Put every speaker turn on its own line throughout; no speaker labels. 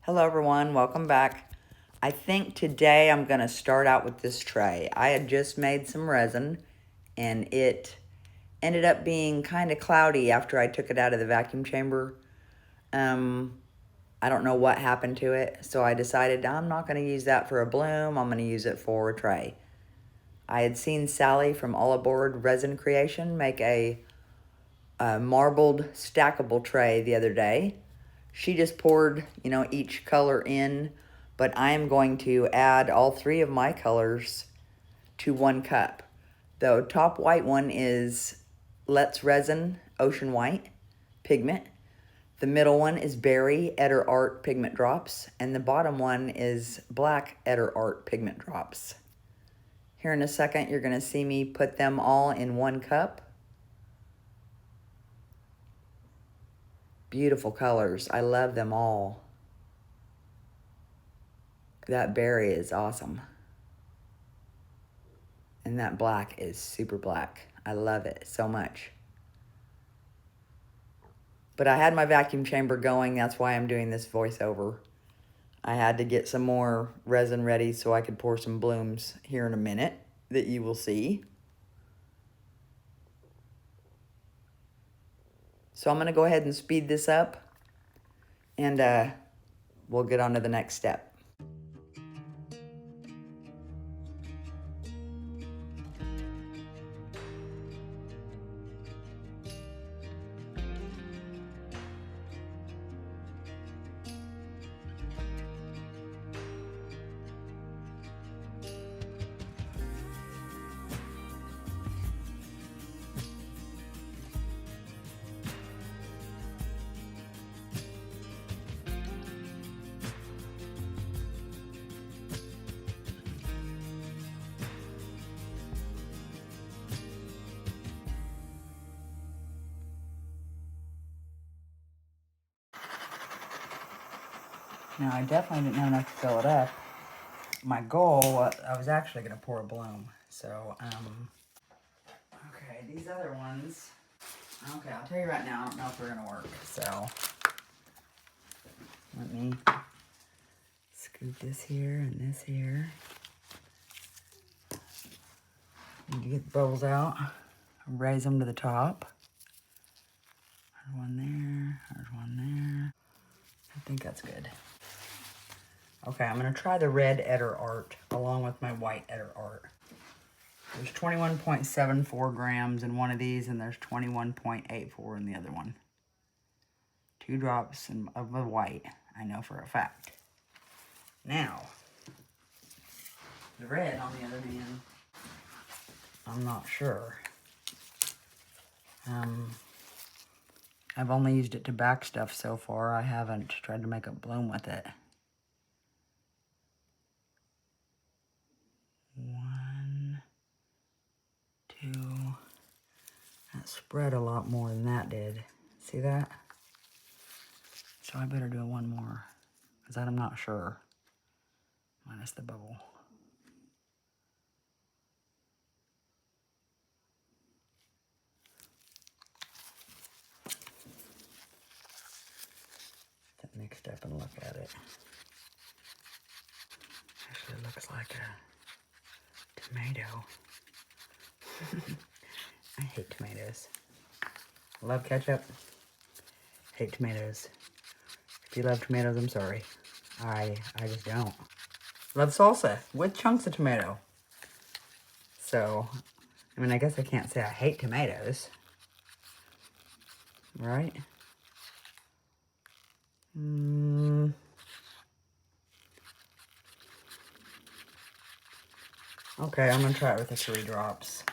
Hello everyone, welcome back. I think today I'm gonna start out with this tray. I had just made some resin and it ended up being kind of cloudy after I took it out of the vacuum chamber. I don't know what happened to it, so I decided I'm not gonna use that for a bloom, I'm gonna use it for a tray. I had seen Sally from Allaboardresincreations make a marbled stackable tray the other day. She just poured, each color in, but I am going to add all three of my colors to 1 cup. The top white one is Let's Resin Ocean White pigment. The middle one is Berry Etter Art pigment drops, and the bottom one is Black Etter Art pigment drops. Here in a second, you're gonna see me put them all in 1 cup. Beautiful colors. I love them all. That berry is awesome. And that black is super black. I love it so much. But I had my vacuum chamber going. That's why I'm doing this voiceover. I had to get some more resin ready so I could pour some blooms here in a minute that you will see. So I'm going to go ahead and speed this up. And we'll get on to the next step. Now, I definitely didn't have enough to fill it up. My goal, I was actually going to pour a bloom. So, okay, these other ones, okay, I'll tell you right now, I don't know if they're going to work. So, let me scoop this here and this here. Need to get the bubbles out, raise them to the top. There's one there, there's one there. I think that's good. Okay, I'm going to try the red Etter Art along with my white Etter Art. There's 21.74 grams in one of these, and there's 21.84 in the other one. 2 drops of the white, I know for a fact. Now, the red, on the other hand, I'm not sure. I've only used it to back stuff so far. I haven't tried to make a bloom with it. 1, 2. That spread a lot more than that did. See that? So I better do one more, because I'm not sure. Minus the bubble. Get that mixed up and look at it. Actually, it looks like a tomato. I hate tomatoes. Love ketchup. Hate tomatoes. If you love tomatoes, I'm sorry. I just don't. Love salsa with chunks of tomato. So, I mean, I guess I can't say I hate tomatoes. Right? Okay, I'm gonna try it with the 3 drops.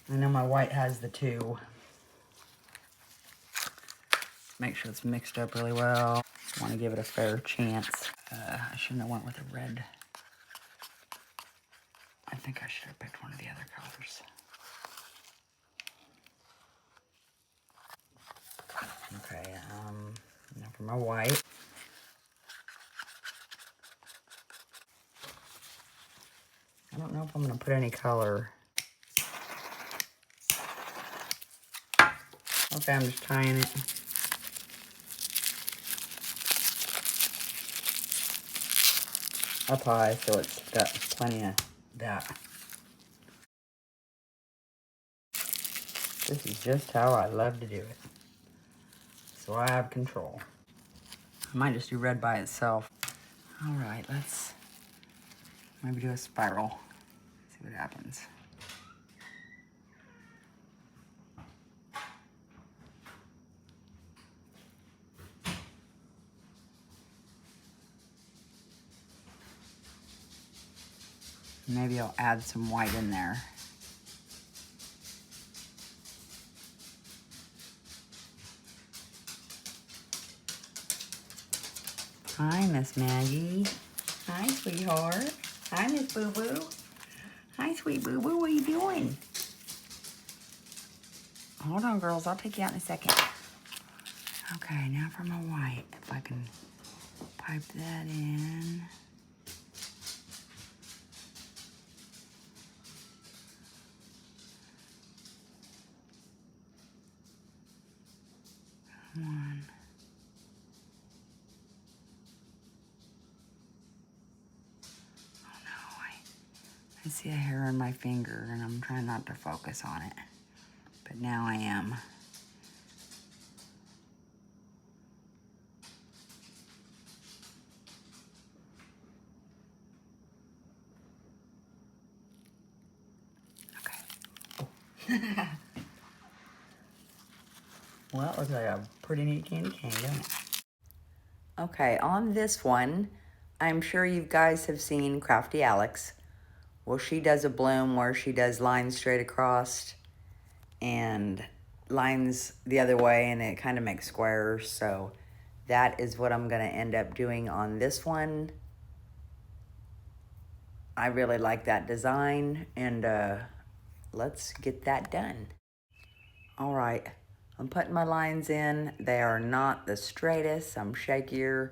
I know my white has the 2. Make sure it's mixed up really well. Want to give it a fair chance. I shouldn't have went with a red. I think I should have picked one of the other colors. Okay, now for my white. I don't know if I'm going to put any color. Okay, I'm just tying it. up high, so it's got plenty of that. This is just how I love to do it. So I have control. I might just do red by itself. All right, let's maybe do a spiral. See what happens. Maybe I'll add some white in there. Hi, Miss Maggie. Hi, sweetheart. Hi, Miss Boo Boo. Hi, sweet Boo Boo. What are you doing? Hold on, girls. I'll take you out in a second. Okay, now for my white. If I can pipe that in. One. Oh no, I see a hair on my finger and I'm trying not to focus on it. But now I am. Okay. Well, it looks like a pretty neat candy cane, doesn't it? Okay, on this one, I'm sure you guys have seen Crafty Alex. Well, she does a bloom where she does lines straight across and lines the other way, and it kind of makes squares. So that is what I'm going to end up doing on this one. I really like that design, and let's get that done. All right, I'm putting my lines in. They are not the straightest. I'm shakier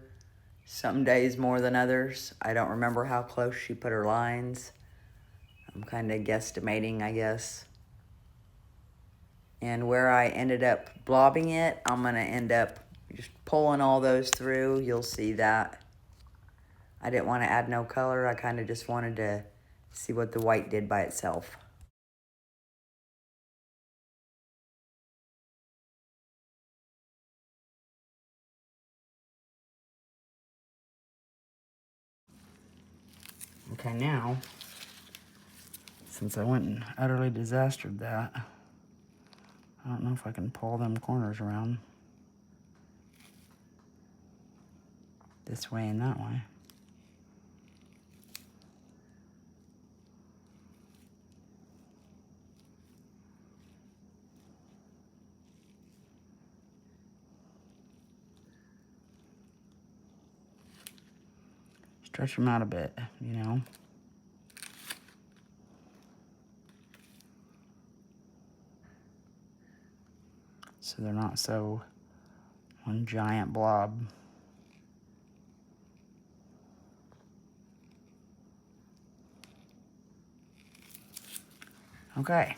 some days more than others. I don't remember how close she put her lines. I'm kind of guesstimating, I guess. And where I ended up blobbing it, I'm going to end up just pulling all those through. You'll see that. I didn't want to add no color. I kind of just wanted to see what the white did by itself. Okay, now, since I went and utterly disastered that, I don't know if I can pull them corners around this way and that way. Stretch them out a bit, you know. So they're not so one giant blob. Okay.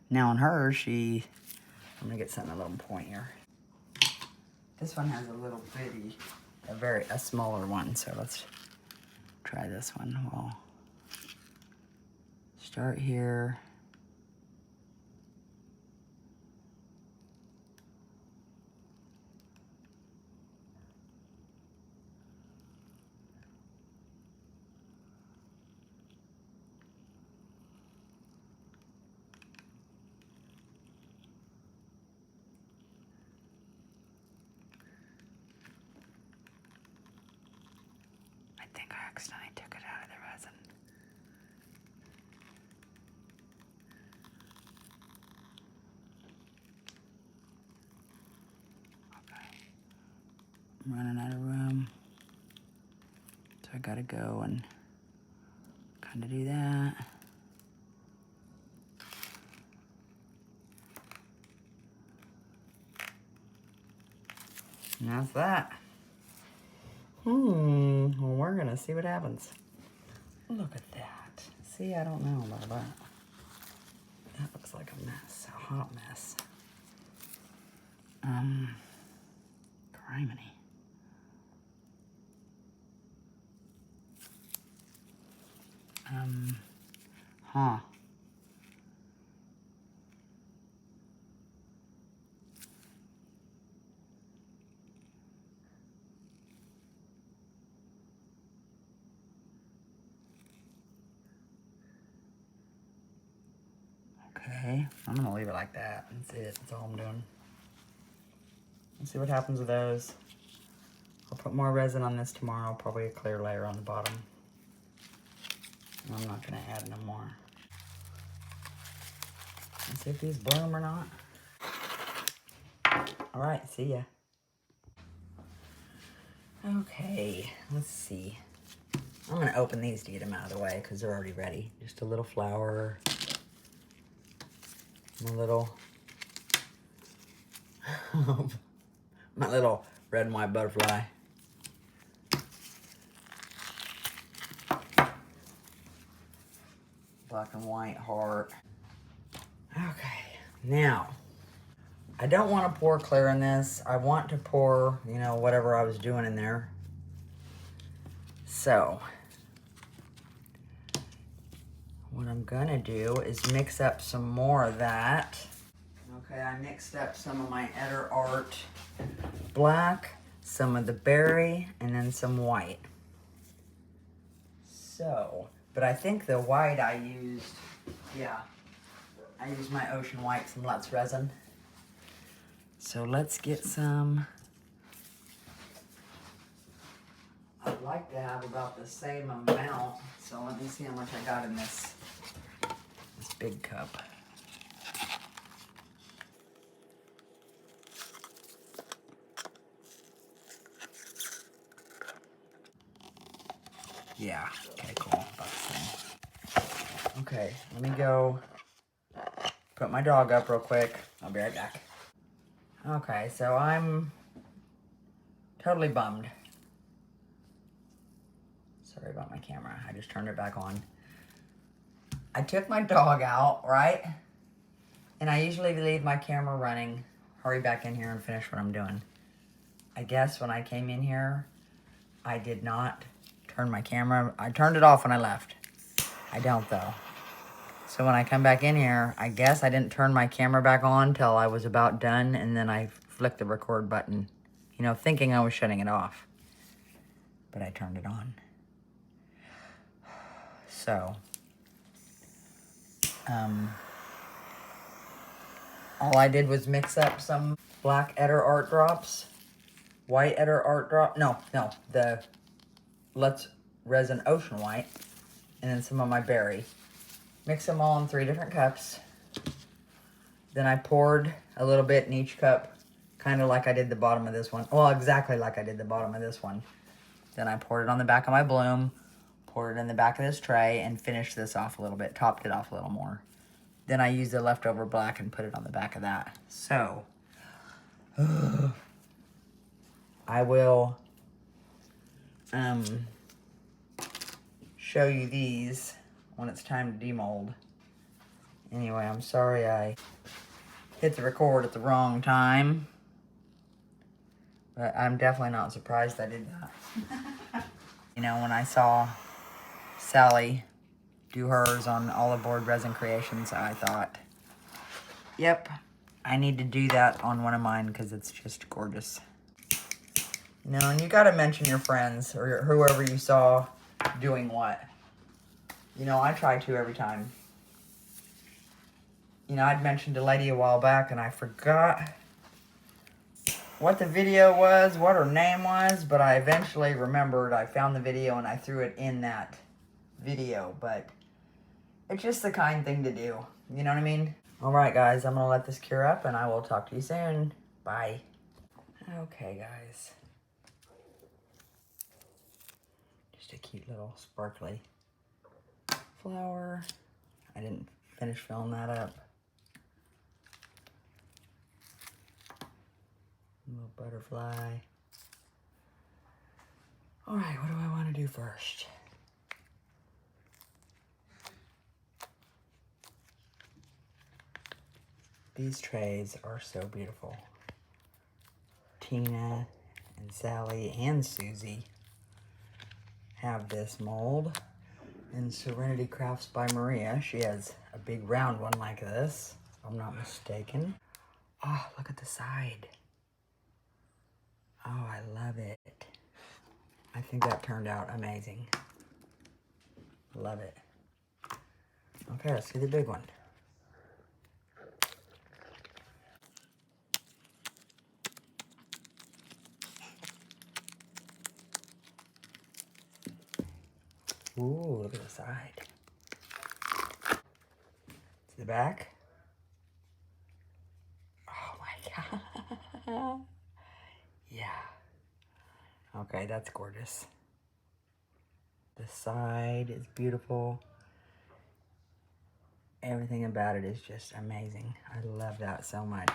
Now on her, I'm gonna get something a little point here. This one has a little bitty, a smaller one, so let's try this one. We'll start here. I think I accidentally took it out of the resin. Okay. I'm running out of room. So I gotta go and kind of do that. And that's that. Well, we're gonna see what happens. Look at that. See, I don't know about that. That looks like a mess, a hot mess. Criminy. Huh. Okay, I'm gonna leave it like that. That's it. That's all I'm doing. Let's see what happens with those. I'll put more resin on this tomorrow, probably a clear layer on the bottom. I'm not gonna add no more. Let's see if these bloom or not. All right, see ya. Okay, let's see. I'm gonna open these to get them out of the way because they're already ready. Just a little flower. My little red and white butterfly. Black and white heart. Okay, now, I don't want to pour clear in this. I want to pour, you know, whatever I was doing in there. So, what I'm gonna do is mix up some more of that. Okay, I mixed up some of my Etter Art black, some of the berry, and then some white. So, but I think the white I used, yeah, I used my Ocean White from Let's Resin. So let's get some. I'd like to have about the same amount. So let me see how much I got in this big cup. Yeah, okay, cool. About the same. Okay, let me go put my dog up real quick. I'll be right back. Okay, so I'm totally bummed. Sorry about my camera. I just turned it back on. I took my dog out, right? And I usually leave my camera running, hurry back in here and finish what I'm doing. I guess when I came in here, I did not turn my camera. I turned it off when I left. I don't though. So when I come back in here, I guess I didn't turn my camera back on till I was about done, and then I flicked the record button, you know, thinking I was shutting it off. But I turned it on. So, all I did was mix up some black Etter Art drops, white Etter Art drop, no, the Let's Resin Ocean White, and then some of my berry. Mix them all in 3 different cups. Then I poured a little bit in each cup, kind of like I did the bottom of this one. Well, exactly like I did the bottom of this one. Then I poured it on the back of my bloom, poured it in the back of this tray, and finished this off a little bit, topped it off a little more. Then I used the leftover black and put it on the back of that. So, I will show you these when it's time to demold. Anyway, I'm sorry I hit the record at the wrong time. But I'm definitely not surprised I did that. You know, when I saw Sally do hers on Allaboardresincreations, I thought, yep, I need to do that on one of mine because it's just gorgeous. You know, and you got to mention your friends or whoever you saw doing what. You know, I try to every time. You know, I'd mentioned a lady a while back and I forgot what the video was, what her name was, but I eventually remembered. I found the video and I threw it in that video, but it's just the kind thing to do. You know what I mean? All right, guys, I'm going to let this cure up and I will talk to you soon. Bye. Okay, guys. Just a cute little sparkly flower. I didn't finish filling that up. Little butterfly. All right, what do I want to do first? These trays are so beautiful. Tina and Sally and Susie have this mold. in Serenity Crafts by Maria. She has a big round one like this, if I'm not mistaken. Oh, look at the side. Oh, I love it. I think that turned out amazing. Love it. Okay, let's see the big one. Ooh, look at the side. See the back? Oh my God. Yeah. Okay, that's gorgeous. The side is beautiful. Everything about it is just amazing. I love that so much.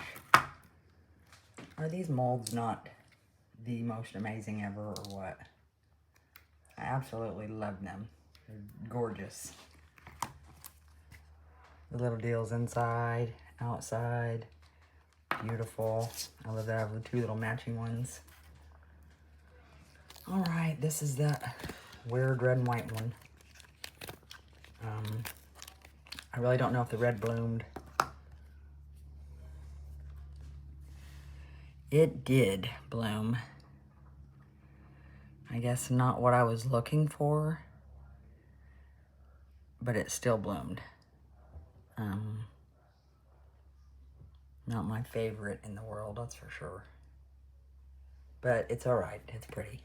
Are these molds not the most amazing ever or what? I absolutely love them. They're gorgeous. The little deals inside, outside, beautiful. I love that I have the two little matching ones. All right, this is that weird red and white one. I really don't know if the red bloomed. It did bloom. I guess not what I was looking for, but it still bloomed. Not my favorite in the world, that's for sure. But it's all right, it's pretty.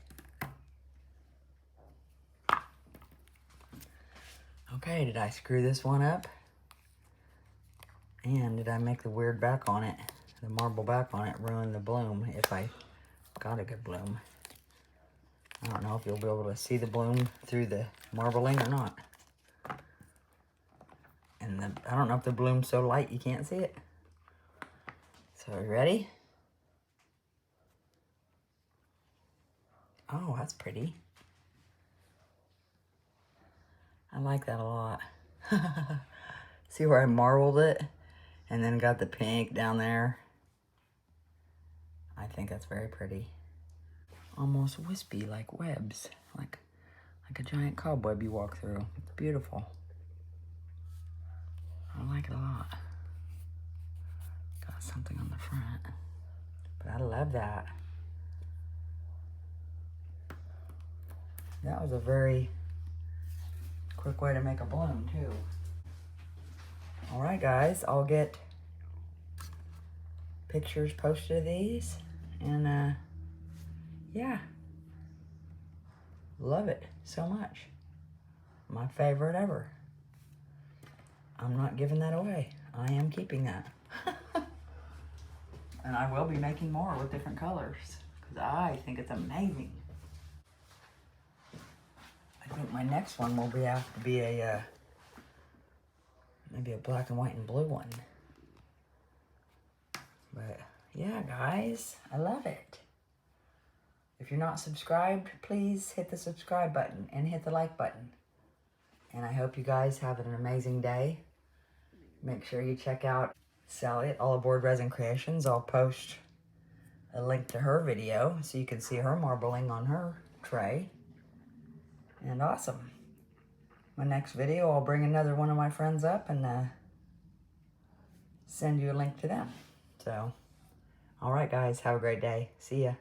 Okay, did I screw this one up? And did I make the weird back on it, the marble back on it, ruin the bloom if I got a good bloom? I don't know if you'll be able to see the bloom through the marbling or not. And I don't know if the bloom's so light you can't see it. So, are you ready? Oh, that's pretty. I like that a lot. See where I marbled it? And then got the pink down there. I think that's very pretty. Almost wispy, like webs. Like a giant cobweb you walk through. It's beautiful. I like it a lot. Got something on the front. But I love that. That was a very quick way to make a bloom, too. All right, guys, I'll get pictures posted of these. And, yeah. Love it so much. My favorite ever. I'm not giving that away. I am keeping that. And I will be making more with different colors because I think it's amazing. I think my next one will have to be a maybe a black and white and blue one. But yeah, guys, I love it. If you're not subscribed, please hit the subscribe button and hit the like button. And I hope you guys have an amazing day. Make sure you check out Sally at Allaboardresincreations. I'll post a link to her video so you can see her marbling on her tray. And awesome. My next video, I'll bring another one of my friends up and send you a link to them. So, all right, guys, have a great day. See ya.